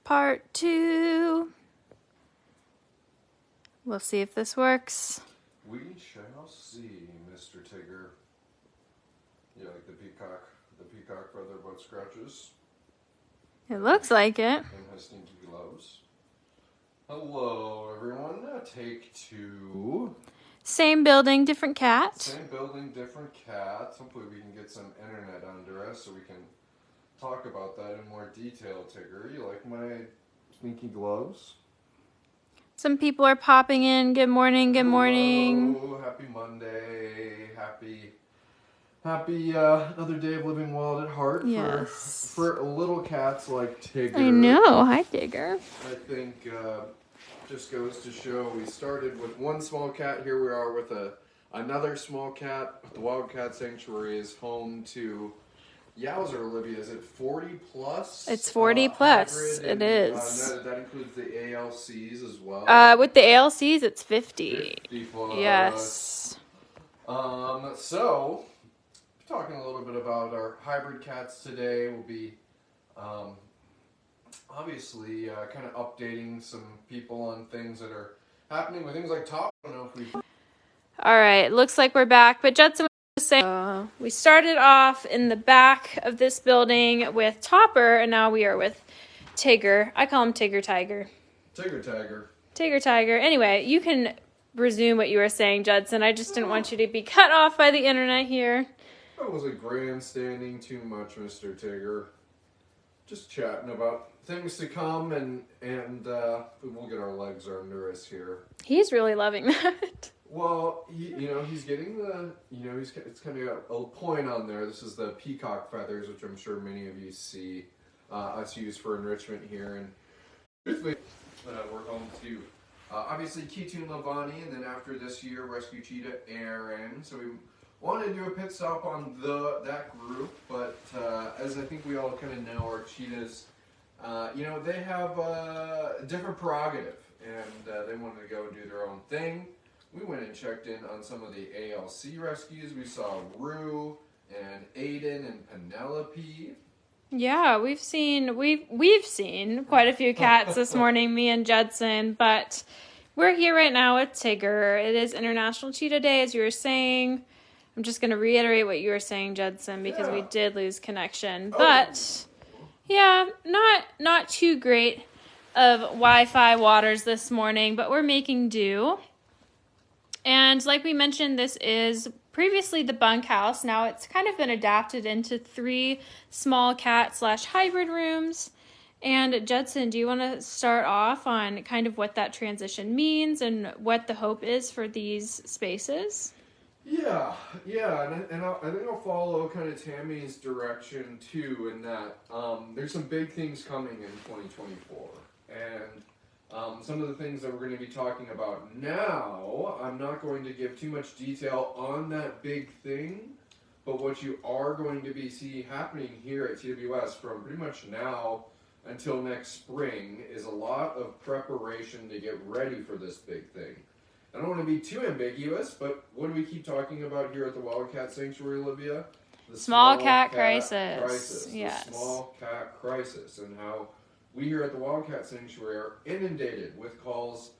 Part 2. We'll see if this works. We shall see, Mr. Tygger. You like the peacock feather butt scratches? It looks like it. And has stinky gloves. Hello, everyone. Take 2. Same building, different cat. Same building, different cat. Hopefully we can get some internet under us so we can talk about that in more detail, Tygger. You like my stinky gloves? Some people are popping in. Good morning, good morning. Hello, happy Monday. Happy another day of living wild at heart for little cats like Tygger. I know. Hi, Tygger. I think just goes to show we started with one small cat. Here we are with another small cat. The Wildcat Sanctuary is home to Yowzer, Olivia. Is it 40 plus? It's 40 plus. It is. That includes the ALCs as well. With the ALCs, it's 50. 50 plus. Yes. So, talking a little bit about our hybrid cats today. We'll be obviously kind of updating some people on things that are happening with things like Top. I don't know if we've... All right, looks like we're back. But Judson was saying we started off in the back of this building with Topper, and now we are with Tygger. I call him Tygger Tygger. Tygger. Tygger Tygger. Anyway, you can resume what you were saying, Judson. I just didn't want you to be cut off by the internet here. That wasn't grandstanding too much, Mr. Tygger. Just chatting about things to come, and we'll get our legs under us here. He's really loving that. Well, he's getting it's kind of got a point on there. This is the peacock feathers, which I'm sure many of you see us use for enrichment here. And truthfully, we're home to obviously Kitu and Lavani, and then after this year, Rescue Cheetah Aaron. So we wanted to do a pit stop on that group, but as I think we all kind of know, our cheetahs, they have a different prerogative, and they wanted to go do their own thing. We went and checked in on some of the ALC rescues. We saw Rue and Aiden and Penelope. Yeah, we've seen quite a few cats this morning, me and Judson, but we're here right now with Tygger. It is International Cheetah Day, as you were saying. I'm just going to reiterate what you were saying, Judson, because we did lose connection. But, yeah, not too great of Wi-Fi waters this morning, but we're making do. And like we mentioned, this is previously the bunkhouse. Now it's kind of been adapted into 3 small cat / hybrid rooms. And Judson, do you want to start off on kind of what that transition means and what the hope is for these spaces? Yeah, and I think I'll follow kind of Tammy's direction too, in that there's some big things coming in 2024, and some of the things that we're going to be talking about now, I'm not going to give too much detail on that big thing, but what you are going to be happening here at TWS from pretty much now until next spring is a lot of preparation to get ready for this big thing. I don't want to be too ambiguous, but what do we keep talking about here at the Wildcat Sanctuary, Olivia? The small cat crisis. Yes. The small cat crisis, and how we here at the Wildcat Sanctuary are inundated with calls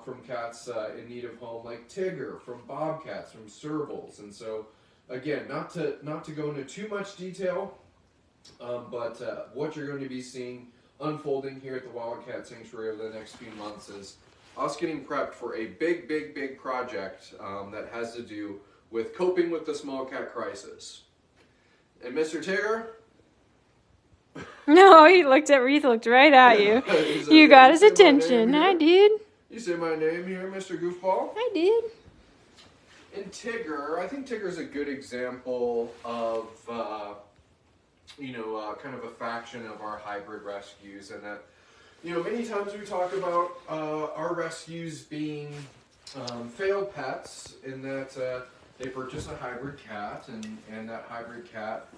from cats in need of home, like Tygger, from bobcats, from servals. And so, again, not to go into too much detail, but what you're going to be seeing unfolding here at the Wildcat Sanctuary over the next few months is us getting prepped for a big project that has to do with coping with the small cat crisis. And Mr. Tygger? No, he looked right at you. You got his attention. I did. You say my name here, Mr. Goofball? I did. And Tygger, I think Tygger's a good example of, kind of a faction of our hybrid rescues, and that, many times we talk about our rescues being failed pets, in that they purchase a hybrid cat, and that hybrid cat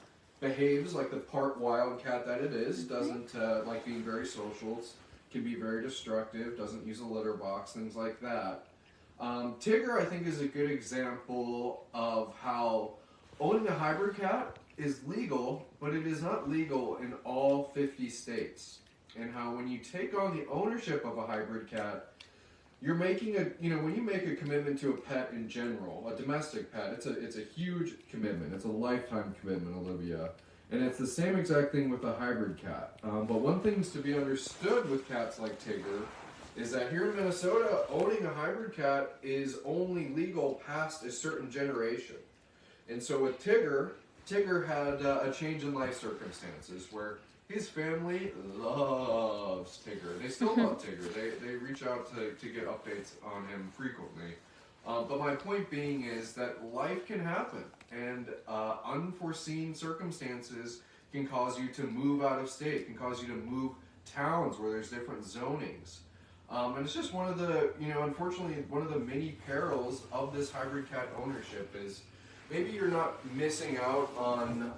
behaves like the part wild cat that it is, doesn't like being very social, can be very destructive, doesn't use a litter box, things like that. Tygger, I think, is a good example of how owning a hybrid cat is legal, but it is not legal in all 50 states. and how when you take on the ownership of a hybrid cat, you're making when you make a commitment to a pet in general, a domestic pet, it's a huge commitment. It's a lifetime commitment, Olivia. And it's the same exact thing with a hybrid cat. But one thing to be understood with cats like Tygger is that here in Minnesota, owning a hybrid cat is only legal past a certain generation. And so with Tygger had a change in life circumstances where his family loves Tygger. They still love Tygger. They reach out to get updates on him frequently. But my point being is that life can happen, and unforeseen circumstances can cause you to move out of state, can cause you to move towns where there's different zonings. And it's just one of the, unfortunately, one of the many perils of this hybrid cat ownership is maybe you're not missing out on,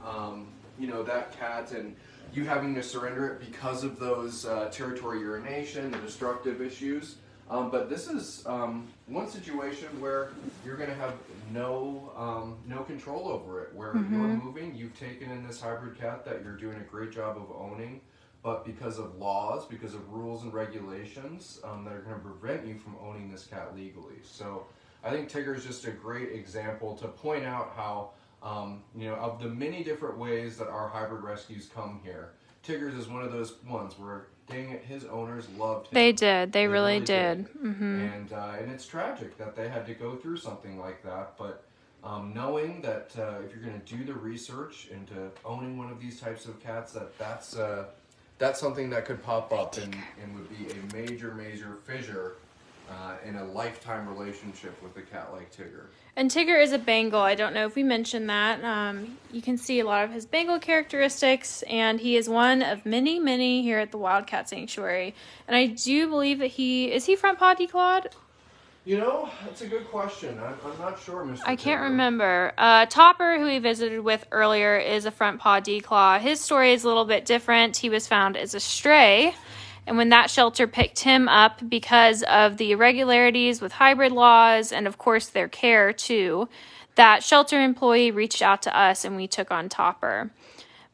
that cat and you having to surrender it because of those territory urination, the destructive issues. But this is one situation where you're going to have no control over it. Where you're moving, you've taken in this hybrid cat that you're doing a great job of owning, but because of laws, because of rules and regulations that are going to prevent you from owning this cat legally. So I think Tygger is just a great example to point out how, of the many different ways that our hybrid rescues come here, Tygger's is one of those ones where, dang it, his owners loved him. They did. They really did. And it's tragic that they had to go through something like that. But knowing that if you're going to do the research into owning one of these types of cats, that's something that could pop up and would be a major fissure in a lifetime relationship with a cat like Tygger. And Tygger is a Bengal. I don't know if we mentioned that. You can see a lot of his Bengal characteristics, and he is one of many here at the Wildcat Sanctuary. And I do believe that is he front paw declawed? That's a good question. I'm not sure, Mr. I can't Tygger. remember. Topper, who we visited with earlier, is a front paw declaw. His story is a little bit different. He was found as a stray, and when that shelter picked him up because of the irregularities with hybrid laws and, of course, their care, too, that shelter employee reached out to us, and we took on Topper.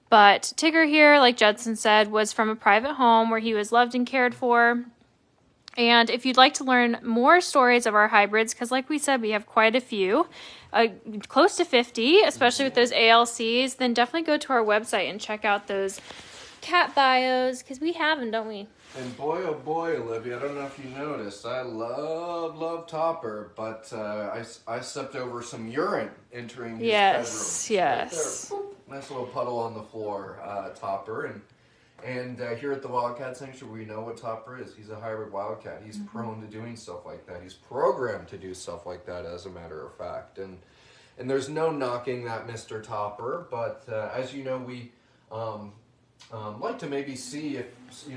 But Tygger here, like Judson said, was from a private home where he was loved and cared for. And if you'd like to learn more stories of our hybrids, because like we said, we have quite a few, close to 50, especially with those ALCs, then definitely go to our website and check out those cat bios, because we have them, don't we? And boy, oh boy, Olivia, I don't know if you noticed, I love Topper, but I stepped over some urine entering his bedroom. Yes. Right there. Nice little puddle on the floor, Topper. And here at the Wildcat Sanctuary, we know what Topper is. He's a hybrid wildcat. He's prone to doing stuff like that. He's programmed to do stuff like that, as a matter of fact. And there's no knocking that Mr. Topper, but as you know, we like to maybe see if,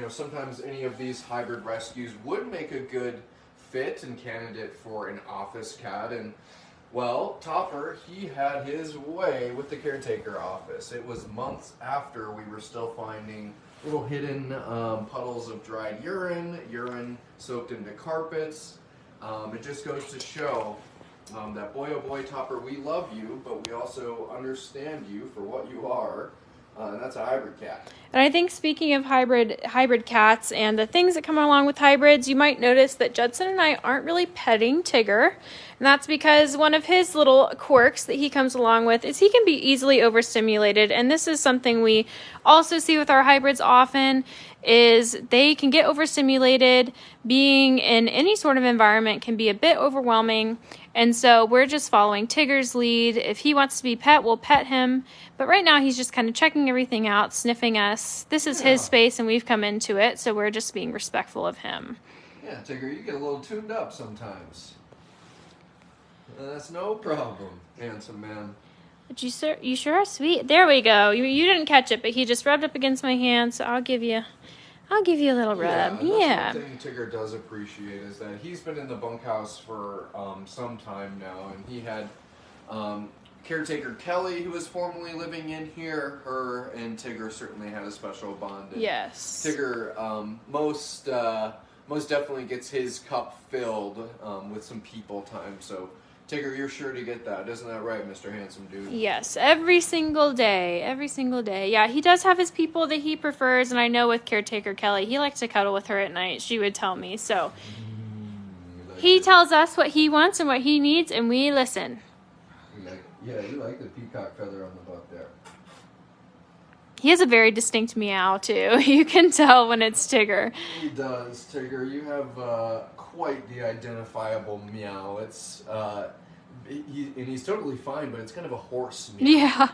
sometimes any of these hybrid rescues would make a good fit and candidate for an office cat. And, well, Topper, he had his way with the caretaker office. It was months after we were still finding little hidden puddles of dried urine soaked into carpets. It just goes to show that boy, oh boy, Topper, we love you, but we also understand you for what you are. And that's a hybrid cat. And I think speaking of hybrid cats and the things that come along with hybrids, you might notice that Judson and I aren't really petting Tygger. And that's because one of his little quirks that he comes along with is he can be easily overstimulated. And this is something we also see with our hybrids often, is they can get overstimulated. Being in any sort of environment can be a bit overwhelming. And so we're just following Tygger's lead. If he wants to be pet, we'll pet him. But right now he's just kind of checking everything out, sniffing us. This is his space and we've come into it, so we're just being respectful of him. Yeah, Tygger, you get a little tuned up sometimes. That's no problem, handsome man. But you sure are sweet. There we go. You didn't catch it, but he just rubbed up against my hand, so I'll give you a little rub. Yeah. One thing Tygger does appreciate is that he's been in the bunkhouse for some time now, and he had caretaker Kelly, who was formerly living in here. Her and Tygger certainly had a special bond. And yes. Tygger most definitely gets his cup filled with some people time. So Tigger, you're sure to get that. Isn't that right, Mr. Handsome Dude? Yes, every single day. Every single day. Yeah, he does have his people that he prefers, and I know with caretaker Kelly, he likes to cuddle with her at night. She would tell me. So he tells us what he wants and what he needs, and we listen. Yeah, you like the peacock feather on the butt there. He has a very distinct meow, too. You can tell when it's Tigger. He does, Tigger. You have quite the identifiable meow. It's he's totally fine, but it's kind of a hoarse meow. Yeah.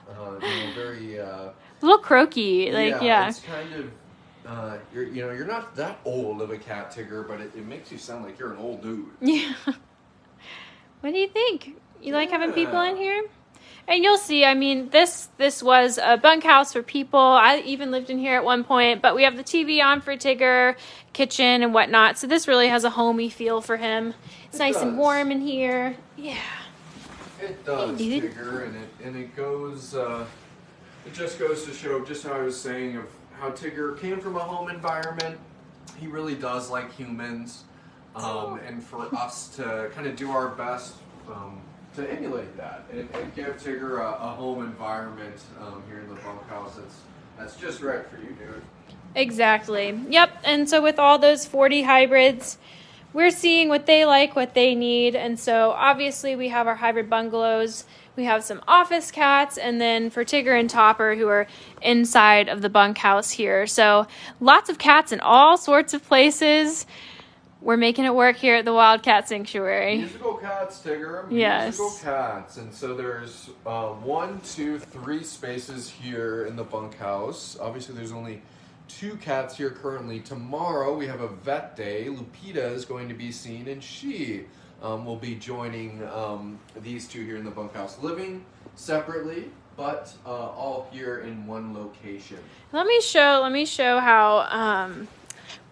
Very a little croaky, like yeah. It's kind of you're not that old of a cat, Tigger, but it makes you sound like you're an old dude. Yeah. What do you think? You like having people in here? And you'll see, I mean, this was a bunkhouse for people. I even lived in here at one point, but we have the TV on for Tigger, kitchen and whatnot. So this really has a homey feel for him. It's nice and warm in here. Yeah. It does, Tigger, and it goes, it just goes to show just how I was saying of how Tigger came from a home environment. He really does like humans, and for us to kind of do our best to emulate that and give Tigger a home environment here in the bunkhouse that's just right for you, dude. Exactly. Yep. And so with all those 40 hybrids, we're seeing what they like, what they need. And so obviously we have our hybrid bungalows. We have some office cats, and then for Tigger and Topper, who are inside of the bunkhouse here. So lots of cats in all sorts of places. We're making it work here at the Wildcat Sanctuary. Musical cats, Tigger. Yes. Musical cats. And so there's 1, 2, 3 spaces here in the bunkhouse. Obviously, there's only 2 cats here currently. Tomorrow, we have a vet day. Lupita is going to be seen, and she will be joining these 2 here in the bunkhouse, living separately, but all here in one location. Let me show how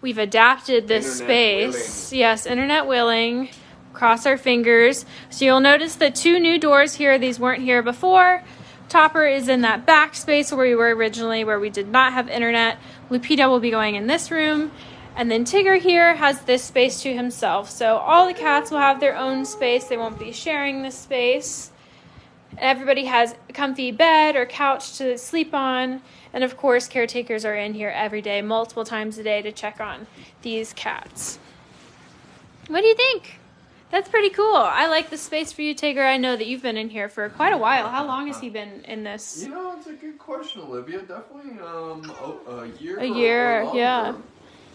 we've adapted this space. Willing. Yes, internet willing. Cross our fingers. So you'll notice the 2 new doors here. These weren't here before. Topper is in that back space where we were originally, where we did not have internet. Lupita will be going in this room. And then Tigger here has this space to himself. So all the cats will have their own space. They won't be sharing this space. Everybody has a comfy bed or couch to sleep on. And of course, caretakers are in here every day, multiple times a day, to check on these cats. What do you think? That's pretty cool. I like the space for you, Tigger. I know that you've been in here for quite a while. How long has he been in this? You know, it's a good question, Olivia. Definitely a year. A year, yeah.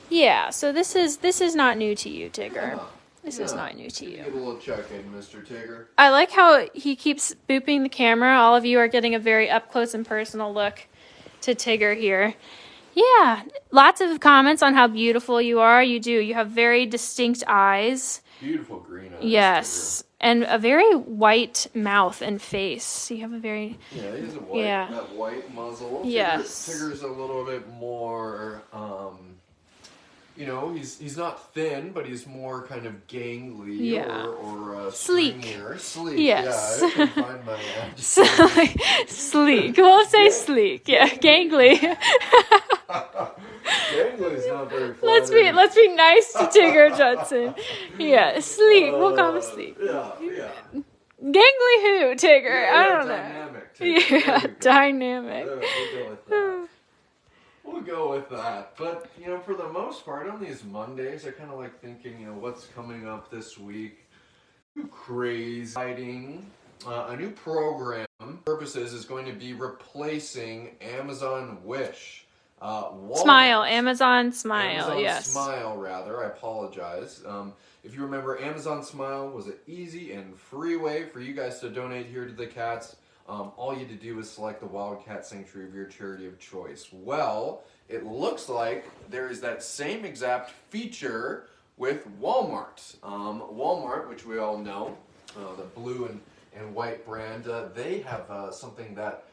Yeah, so this is not new to you, Tigger. Yeah. This is not new to you. Get a little check-in, Mr. Tigger. I like how he keeps booping the camera. All of you are getting a very up-close and personal look to Tigger here. Yeah, lots of comments on how beautiful you are. You do. You have very distinct eyes. Beautiful green eyes. Yes. Tigger. And a very white mouth and face. You have a very... Yeah, he has a white, that white muzzle. Yes. Tigger's a little bit more... you know, he's not thin, but he's more kind of gangly or sleek. Sleek. Yes. Yeah, I can find my adjective. Sleek. We'll say sleek. Yeah, gangly. Gangly's not very flattering. Let's be nice to Tigger, Judson. Yeah, sleek. We'll call him sleek. Yeah. Gangly who, Tigger? Yeah, I don't dynamic, know. Yeah, dynamic. We'll go with that. We'll go with that. But, you know, for the most part, on these Mondays, I kind of like thinking, you know, what's coming up this week. Crazy. Exciting. A new program, purposes, is going to be replacing Amazon Wish. Smile. Amazon Smile, yes. Smile, rather. I apologize. If you remember, Amazon Smile was an easy and free way for you guys to donate here to the cats. All you had to do is select the Wildcat Sanctuary of your charity of choice. Well, it looks like there is that same exact feature with Walmart. Walmart, which we all know, the blue and white brand, they have something that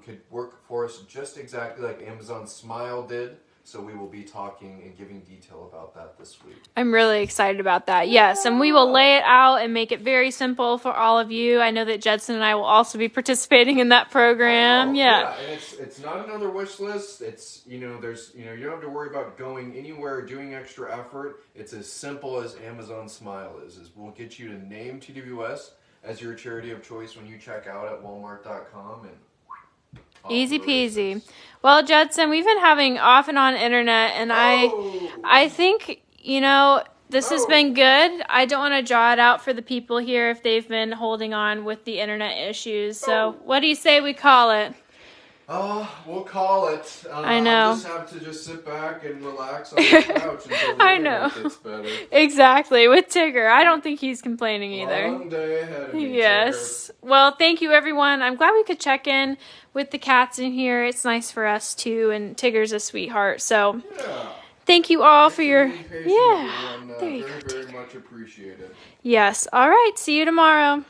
could work for us just exactly like Amazon Smile did. So we will be talking and giving detail about that this week. I'm really excited about that. Yes, and we will lay it out and make it very simple for all of you. I know that Judson and I will also be participating in that program. Yeah, and it's not another wish list. It's, you know, you don't have to worry about going anywhere, doing extra effort. It's as simple as Amazon Smile is we'll get you to name TWS as your charity of choice when you check out at walmart.com. And easy peasy. Well, Judson, we've been having off and on internet, and I think, you know, this has been good. I don't want to draw it out for the people here if they've been holding on with the internet issues. So what do you say we call it? We'll call it. I know. I'll just have to sit back and relax on the couch until the I know. internet gets better. Exactly. With Tygger. I don't think he's complaining either. Long day ahead of me, Yes. Well, thank you, everyone. I'm glad we could check in with the cats in here. It's nice for us, too, and Tigger's a sweetheart. So thank you all for your... There you go. Very, very much appreciated. Yes. All right. See you tomorrow.